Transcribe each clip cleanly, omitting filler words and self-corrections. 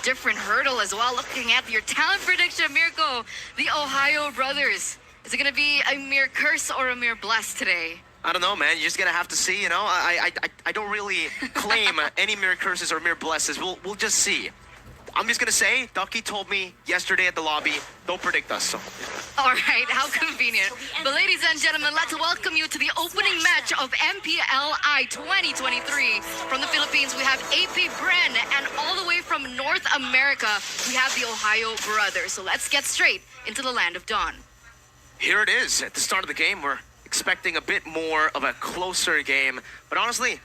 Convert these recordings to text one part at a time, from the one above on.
different hurdle as well. Looking at your talent prediction, Mirko, the Ohio brothers. Is it going to be a mere curse or a mere bless today? I don't know, man. You're just gonna have to see. You know, I don't really claim any mere curses or mere blesses. We'll just see. I'm just gonna say, Ducky told me yesterday at the lobby, don't predict us. So. All right, how convenient. But ladies and gentlemen, let's welcome you to the opening match of MPLI 2023. From the Philippines, we have APBREN, and all the way from North America, we have the Ohio brothers. So let's get straight into the land of dawn. Here it is. At the start of the game, we're expecting a bit more of a closer game. But honestly,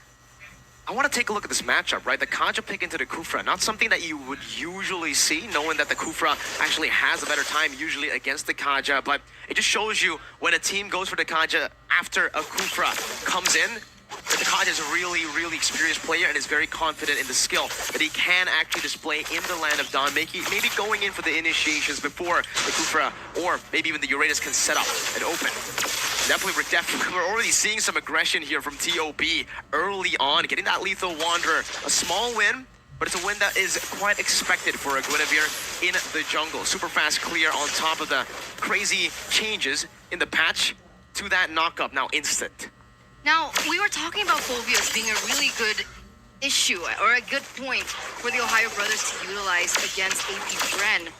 I want to take a look at this matchup, right? The Kaja pick into the Kufra, not something that you would usually see, knowing that the Kufra actually has a better time usually against the Kaja, but it just shows you when a team goes for the Kaja after a Kufra comes in, that the Kaja is a really, really experienced player and is very confident in the skill that he can actually display in the land of Dawn, maybe going in for the initiations before the Kufra or maybe even the Uranus can set up and open. We're already seeing some aggression here from TOB early on, getting that Lethal Wanderer. A small win, but it's a win that is quite expected for a Guinevere in the jungle. Super fast clear on top of the crazy changes in the patch to that knockup, now instant. Now, we were talking about Phobias being a really good issue or a good point for the Ohio brothers to utilize against APBREN.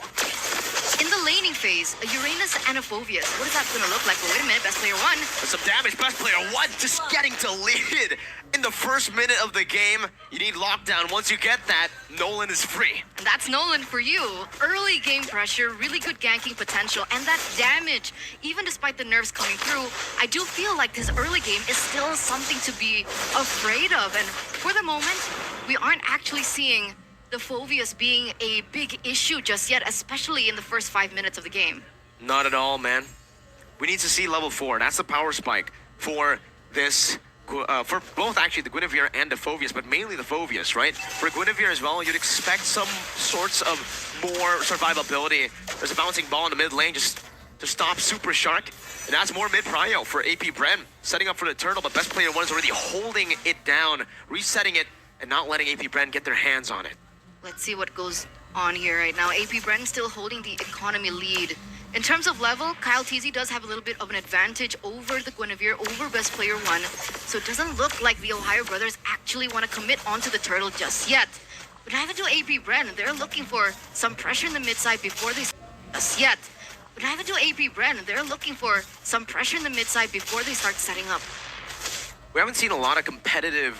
In the laning phase, a Uranus and a Phobias. What is that going to look like? Well, wait a minute, best player one. That's some damage, best player one, just getting to lead in the first minute of the game. You need lockdown. Once you get that, Nolan is free. And that's Nolan for you. Early game pressure, really good ganking potential, and that damage. Even despite the nerfs coming through, I do feel like this early game is still something to be afraid of. And for the moment, we aren't actually seeing the Phobias being a big issue just yet, especially in the first 5 minutes of the game. Not at all, man. We need to see level 4. That's the power spike for this, for both actually the Guinevere and the Phobias, but mainly the Phobias, right? For Guinevere as well, you'd expect some sorts of more survivability. There's a bouncing ball in the mid lane just to stop Super Shark, and that's more mid prio for APBREN, setting up for the turtle, but best player one is already holding it down, resetting it, and not letting APBREN get their hands on it. Let's see what goes on here right now. APBREN still holding the economy lead. In terms of level, Kyle TZ does have a little bit of an advantage over the Guinevere, over best player one. So it doesn't look like the Ohio brothers actually want to commit onto the turtle just yet. But either to APBREN, they're looking for some pressure in the mid side before they just yet. But either to APBREN, they're looking for some pressure in the mid side before they start setting up. We haven't seen a lot of competitive,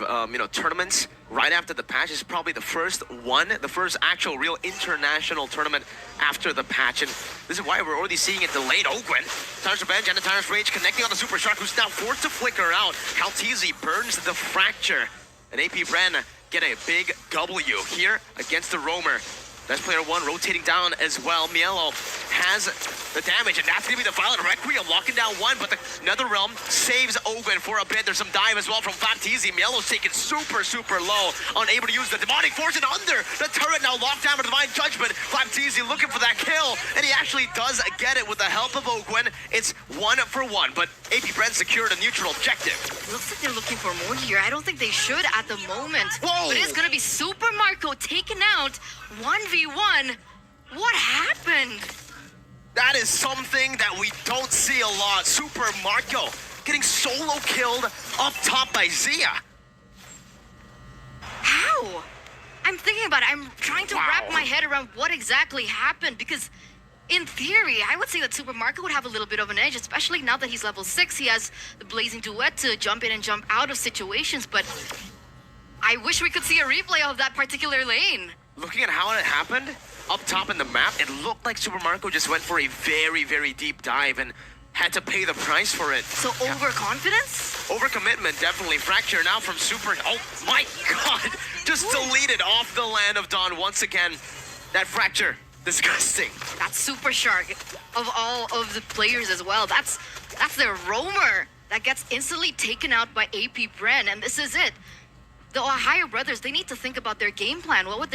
tournaments right after the patch. This is probably the first one, the first actual real international tournament after the patch. And this is why we're already seeing it delayed. Ogwen, Tyrus Revenge, and the Tyrus Rage connecting on the Super Shark, who's now forced to flicker out. Kaltizi burns the Fracture. And APBREN get a big W here against the Roamer. Best player one rotating down as well. Mielo has the damage, and that's going to be the Violent Requiem locking down one, but the Netherrealm saves Ogun for a bit. There's some dive as well from Flapteezy. Mielo's taken super, super low, unable to use the Demonic Force, and under the turret now locked down with Divine Judgment. Flapteezy looking for that kill, and he actually does get it with the help of Ogwen. It's 1 for 1, but APBREN secured a neutral objective. Looks like they're looking for more here. I don't think they should at the moment. Whoa! But it's going to be Super Marco taken out 1v1. What happened? That is something that we don't see a lot. Super Marco getting solo killed up top by Zia. How? I'm thinking about it. I'm trying to wrap my head around what exactly happened, because in theory, I would say that Super Marco would have a little bit of an edge, especially now that he's level 6. He has the Blazing Duet to jump in and jump out of situations, but I wish we could see a replay of that particular lane. Looking at how it happened, up top in the map, it looked like Super Marco just went for a very, very deep dive and had to pay the price for it. So overconfidence? Overcommitment, definitely. Fracture now from Super. Oh my God! Just deleted off the land of Dawn once again. That Fracture, disgusting. That's Super Shark of all of the players as well. That's their roamer that gets instantly taken out by APBREN, and this is it. The Ohio brothers, they need to think about their game plan. What would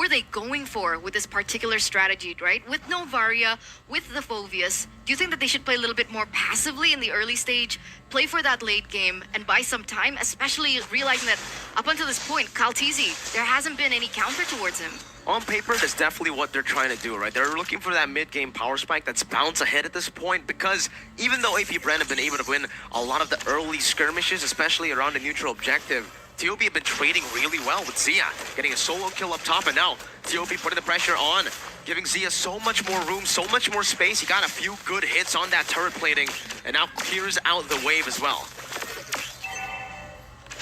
were they going for with this particular strategy, right? With Novaria, with the Phoveus, do you think that they should play a little bit more passively in the early stage, play for that late game, and buy some time, especially realizing that up until this point, Kaltizi, there hasn't been any counter towards him? On paper, that's definitely what they're trying to do, right? They're looking for that mid-game power spike that's bounce ahead at this point, because even though APBREN have been able to win a lot of the early skirmishes, especially around the neutral objective, TOB have been trading really well with Zia, getting a solo kill up top, and now TOB putting the pressure on, giving Zia so much more room, so much more space. He got a few good hits on that turret plating, and now clears out the wave as well.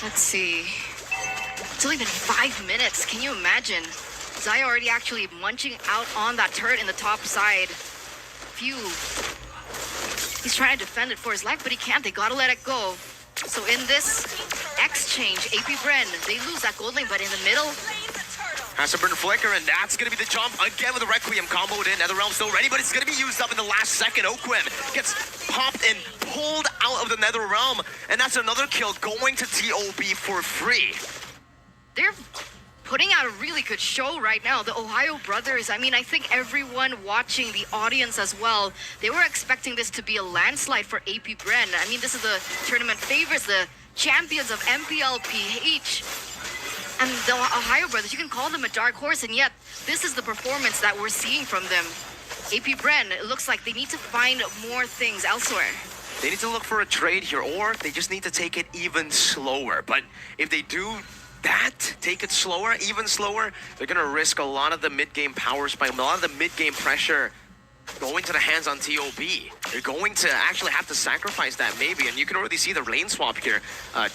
Let's see. It's only been 5 minutes. Can you imagine? Zaya already actually munching out on that turret in the top side. Phew. He's trying to defend it for his life, but he can't. They gotta let it go. So in this exchange, APBREN, they lose that gold lane, but in the middle, Has to burn Flicker, and that's going to be the jump again with the Requiem comboed in. NetherRealm still ready, but it's going to be used up in the last second. Oquim gets popped and pulled out of the NetherRealm, and that's another kill going to TOB for free. they're putting out a really good show right now. The Ohio brothers, I mean, I think everyone watching, the audience as well, they were expecting this to be a landslide for APBREN. I mean, this is the tournament favorites, the champions of MPLPH. And the Ohio brothers, you can call them a dark horse, and yet this is the performance that we're seeing from them. APBREN, it looks like they need to find more things elsewhere. They need to look for a trade here, or they just need to take it even slower. But if they do that, take it slower, even slower, they're going to risk a lot of the mid-game power spike, a lot of the mid-game pressure going to the hands on TOB. They're going to actually have to sacrifice that maybe, and you can already see the lane swap here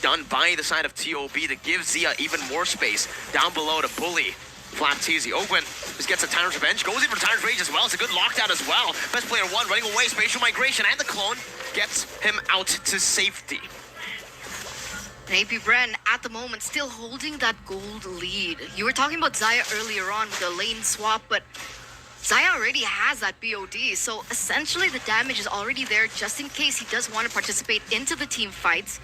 done by the side of TOB to give Zia even more space down below to bully Flap Teasy. Ogwen just gets a Tyrant's Revenge, goes in for Tyrant's Rage as well. It's a good lockdown as well. Best player one running away, spatial migration, and the clone gets him out to safety. APBREN at the moment still holding that gold lead. You were talking about Zaya earlier on with the lane swap, but Zaya already has that BOD, so essentially the damage is already there just in case he does want to participate into the team fights.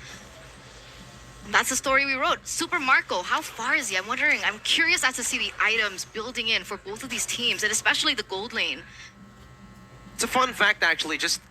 And that's the story we wrote. Super Marco, how far is he? I'm wondering, I'm curious as to see the items building in for both of these teams, and especially the gold lane. It's a fun fact, actually. Just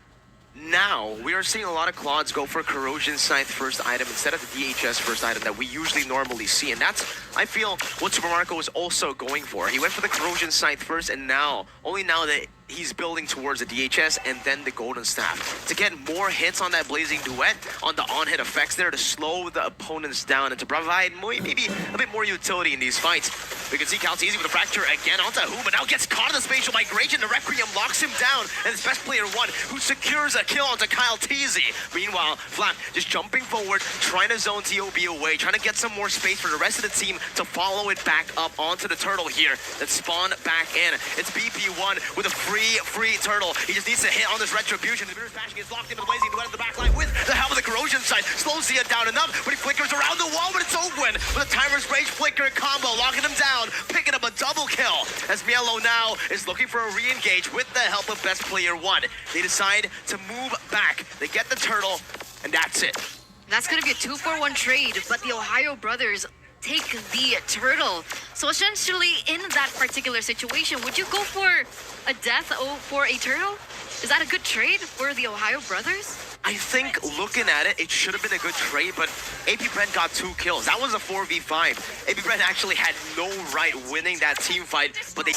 now, we are seeing a lot of Claudes go for Corrosion Scythe first item instead of the DHS first item that we usually normally see. And that's, I feel, what Super Marco is also going for. He went for the Corrosion Scythe first, and now, only now that he's building towards the DHS and then the Golden Staff to get more hits on that Blazing Duet, on the on-hit effects there to slow the opponents down and to provide maybe a bit more utility in these fights. We can see Kaltizi with a fracture again onto who, but now gets caught in the spatial migration. The Requiem locks him down, and it's best player one who secures a kill onto Kyle Teasy. Meanwhile, Flap just jumping forward, trying to zone TOB away, trying to get some more space for the rest of the team to follow it back up onto the turtle here that spawn back in. It's BP1 with a free turtle. He just needs to hit on this retribution. The Bitter Passion gets locked into the Blazing Duet of the backline with the help of the Corrosion Side. Slows Zia down enough, but he flickers around the wall, but it's Ogwen with a Timer's Rage flicker combo, locking him down, picking up a double kill as Mielo now is looking for a re-engage with the help of best player one. They decide to move back. They get the turtle, and that's it. That's going to be a 2-for-1 trade, but the Ohio brothers take the turtle. So essentially, in that particular situation, would you go for a death for a turtle? Is that a good trade for the Ohio brothers? I think looking at it, it should have been a good trade, but APBREN got 2 kills. That was a 4v5. APBREN actually had no right winning that team fight, but they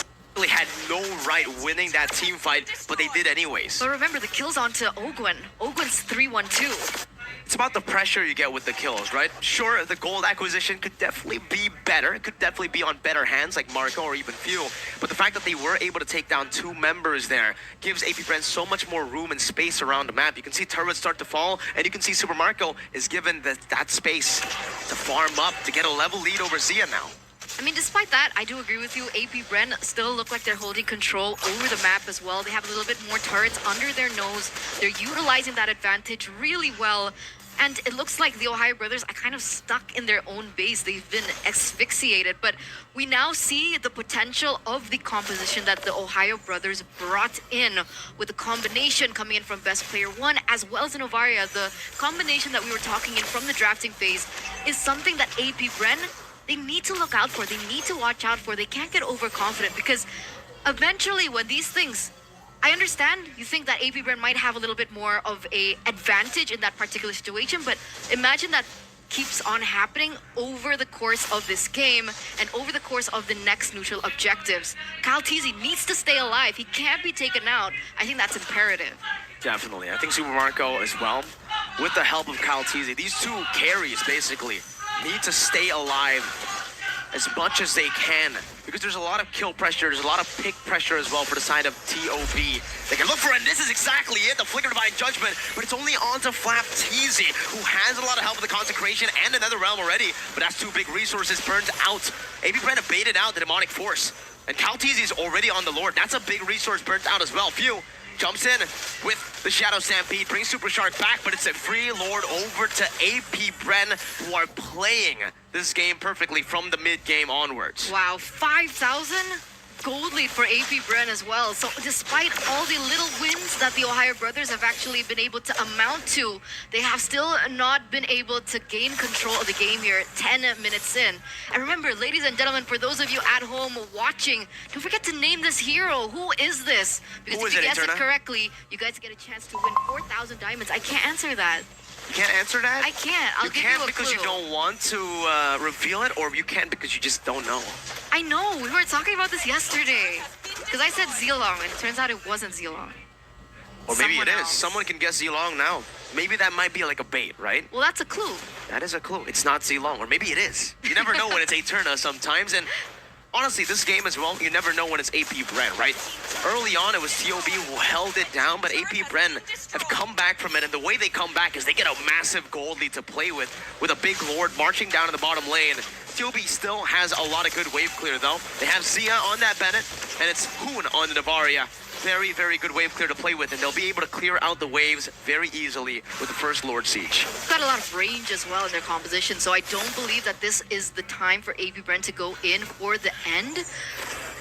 did anyways. But remember, the kill's onto Ogwen. Ogwen's 3-1-2. It's about the pressure you get with the kills, right? Sure, the gold acquisition could definitely be better. It could definitely be on better hands like Marco or even Fuel. But the fact that they were able to take down 2 members there gives APBREN so much more room and space around the map. You can see turrets start to fall, and you can see Super Marco is given that space to farm up, to get a level lead over Zia now. I mean, despite that, I do agree with you. APBREN still look like they're holding control over the map as well. They have a little bit more turrets under their nose. They're utilizing that advantage really well. And it looks like the Ohio brothers are kind of stuck in their own base. They've been asphyxiated. But we now see the potential of the composition that the Ohio brothers brought in with the combination coming in from best player one as well as Novaria. The combination that we were talking in from the drafting phase is something that APBREN they need to look out for, they need to watch out for. They can't get overconfident because eventually when these things, I understand you think that APBREN might have a little bit more of a advantage in that particular situation, but imagine that keeps on happening over the course of this game and over the course of the next neutral objectives. Kyle Teasy needs to stay alive. He can't be taken out. I think that's imperative. Definitely. I think Super Marco as well, with the help of Kyle Teasy, these two carries basically need to stay alive as much as they can because there's a lot of kill pressure, there's a lot of pick pressure as well for the side of TOB. They can look for it, and this is exactly it, the Flicker Divine Judgment, but it's only on to Flap Teasy, who has a lot of help with the Consecration and another realm already, but that's two big resources burned out. APBREN have baited out the Demonic Force, and Kyle Teasy is already on the Lord. That's a big resource burnt out as well. Phew. Jumps in with the Shadow Stampede, brings Super Shark back, but it's a free Lord over to APBREN, who are playing this game perfectly from the mid-game onwards. Wow, 5,000 gold lead for APBREN as well. So despite all the little wins that the Ohio brothers have actually been able to amount to, they have still not been able to gain control of the game here 10 minutes in. And remember, ladies and gentlemen, for those of you at home watching, don't forget to name this hero. Who is this? Because if you guess it correctly, you guys get a chance to win 4,000 diamonds. I can't answer that. You can't answer that? I can't. I'll give you a clue. You can't because you don't want to reveal it, or you can't because you just don't know. I know. We were talking about this yesterday. Because I said Zilong, and it turns out it wasn't Zilong. Or maybe it is. Someone can guess Zilong now. Maybe that might be like a bait, right? Well, that's a clue. That is a clue. It's not Zilong, or maybe it is. You never know when it's Eterna sometimes, and honestly, this game as well, you never know when it's APBREN, right? Early on, it was TOB who held it down, but APBREN have come back from it, and the way they come back is they get a massive gold lead to play with a big Lord marching down in the bottom lane. TOB still has a lot of good wave clear, though. They have Zia on that Bennett, and it's Hoon on the Navaria. Very, very good wave clear to play with, and they'll be able to clear out the waves very easily with the first Lord Siege. Got a lot of range as well in their composition, so I don't believe that this is the time for APBREN to go in for the end.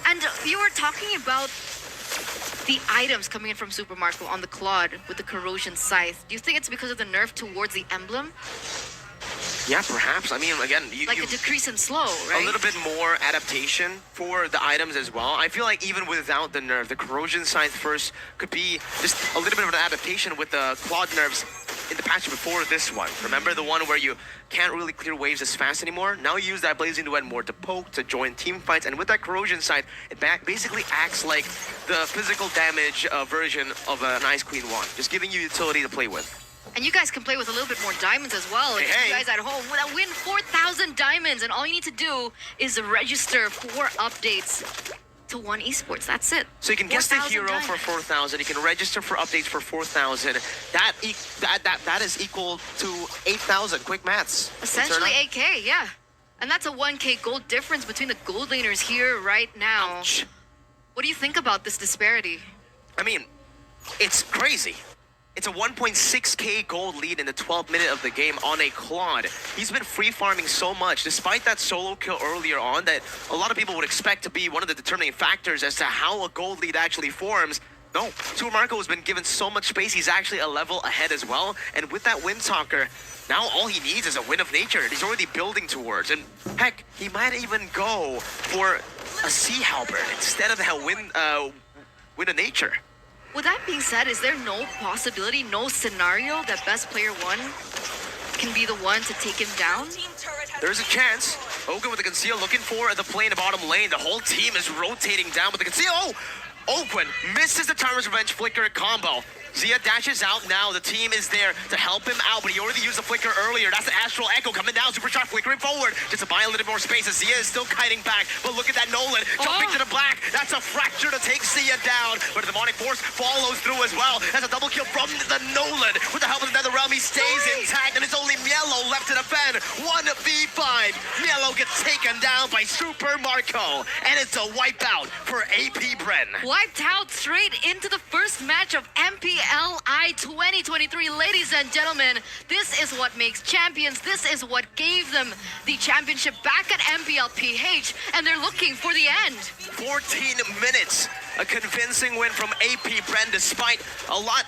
And you were talking about the items coming in from Super Marco on the Claude with the Corrosion Scythe. Do you think it's because of the nerf towards the emblem? Yeah, perhaps. I mean, again, a decrease in slow, right? A little bit more adaptation for the items as well. I feel like even without the nerf, the Corrosion Scythe first could be just a little bit of an adaptation with the Claude nerfs in the patch before this one. Remember the one where you can't really clear waves as fast anymore? Now you use that Blazing Duet more to poke, to join team fights, and with that Corrosion Scythe, it basically acts like the physical damage version of an Ice Queen wand, just giving you utility to play with. And you guys can play with a little bit more diamonds as well. Hey, you guys at home win 4,000 diamonds, and all you need to do is register for updates to One Esports. That's it. So you can guess the hero for 4,000. You can register for updates for 4,000. That is equal to 8,000. Quick maths. Essentially 8K, yeah. And that's a 1K gold difference between the gold laners here right now. Ouch. What do you think about this disparity? I mean, it's crazy. It's a 1.6k gold lead in the 12th minute of the game on a Claude. He's been free farming so much, despite that solo kill earlier on that a lot of people would expect to be one of the determining factors as to how a gold lead actually forms. No, Super Marco has been given so much space, he's actually a level ahead as well. And with that Windtalker, now all he needs is a Wind of Nature, and he's already building towards. And heck, he might even go for a Sea Halberd instead of the Wind of Nature. With that being said, is there no possibility, no scenario that best player one can be the one to take him down? There's a chance. Ogun with the conceal looking for the play in the bottom lane. The whole team is rotating down with the conceal. Oh! Ogun misses the Tyrant's Revenge flicker combo. Zia dashes out now. The team is there to help him out, but he already used the flicker earlier. That's the Astral Echo coming down. Super Shark flickering forward just to buy a little bit more space. As Zia is still kiting back, but look at that Nolan jumping to the black. That's a fracture to take Zia down, but the Demonic Force follows through as well. That's a double kill from the Nolan. With the help of the NetherRealm, he stays intact, and it's only Mielo left to defend. 1v5. Mielo gets taken down by Super Marco, and it's a wipeout for APBREN. Wiped out straight into the first match of MPLI 2023. Ladies and gentlemen, this is what makes champions. This is what gave them the championship back at MPLPH, and they're looking for the end. 14 minutes. A convincing win from APBREN despite a lot